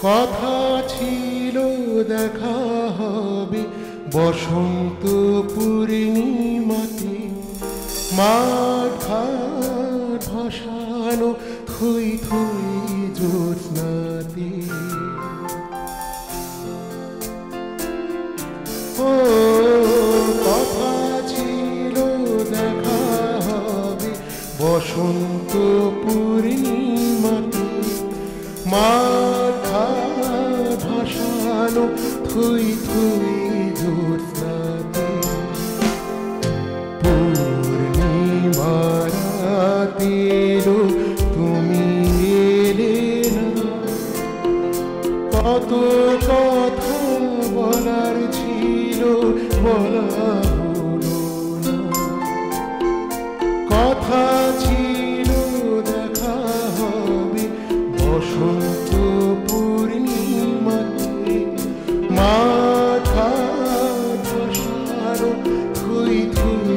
কথা ছিল দেখা হবে বসন্ত পূর্ণিমাতে, মাঠ ঘাট ভাসানো থই থই জ্যোৎস্নাতে। ও কথা ছিল দেখা হবে বসন্ত পূর্ণিমাতে, মাঠ ঘাট ভাসানো থই থই জ্যোৎস্নাতে। পূর্ণিমা রাতের তুমি এলে না, কত কথা বলার ছিল বলা হলো না। কথা ছিল দেখা হবে বসন্ত পূর্ণিমাতে, মাঠ ঘাট ভাসানো থই থই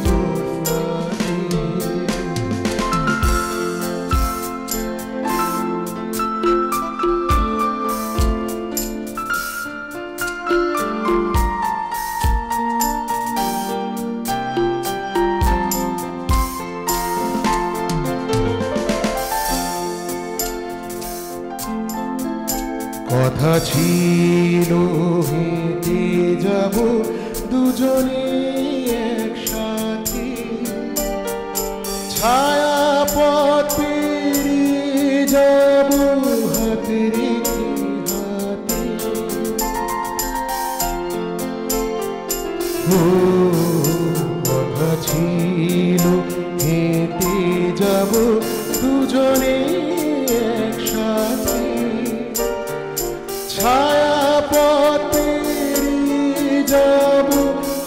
জ্যোৎস্নাতে। কথা ছিল হেঁটে যাব দুজনে একসাথে, ছায়া পথ পেরিয়ে যাব হাতে রেখে হাতে। ও কথা ছিল হেঁটে যাব দুজনে একসাথে, ছায়া পথ পেরিয়ে যাব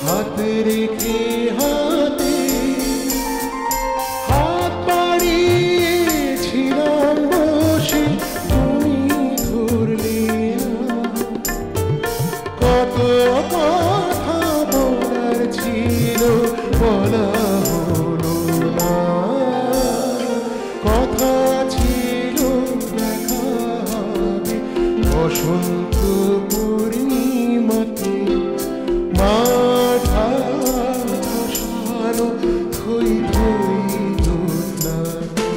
হাতে রেখে হাতে। হাত বাড়িয়েছিলাম বসে, তুমি ধরলে না, কত কথা বলার ছিল বলা হলো না। কথা ছিল দেখা হবে বসন্ত পূর্ণিমাতে, মাঠ ঘাট ভাসানো থই থই জ্যোৎস্নাতে।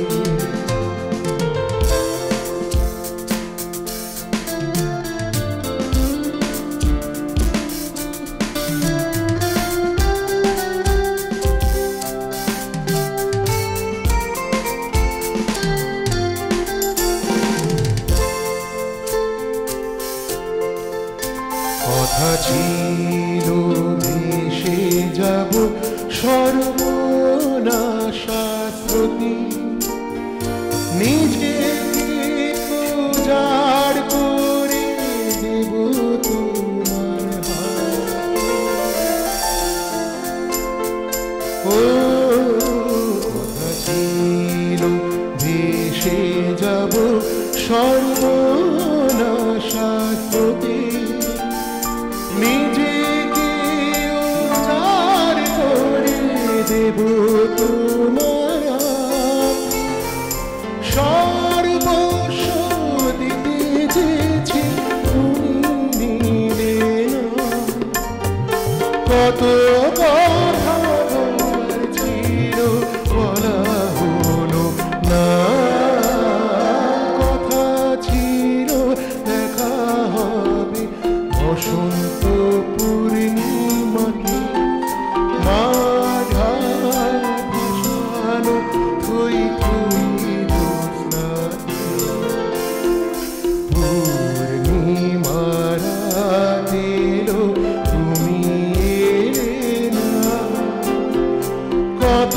কথা ছিল ভেসে যাব সর্বনাশা স্রোতে, নিজেকে উজাড় করে দেব তোমার হাতে। ও কথা ছিল ভেসে যাব সর্বনাশা স্রোতে, নিজেকে উজাড় করে দেব তোমার হাতে। সর্বস্ব দিতে চেয়েছি, তুমি নিলে না, কত কথা বলার ছিল বলা হলো না। কথা ছিল দেখা হবে বসন্ত পূর্ণিমাতে, মাঠ ঘাট ভাসানো থই থই জ্যোৎস্নাতে। পূর্ণিমা রাতের তুমি এলে না, কত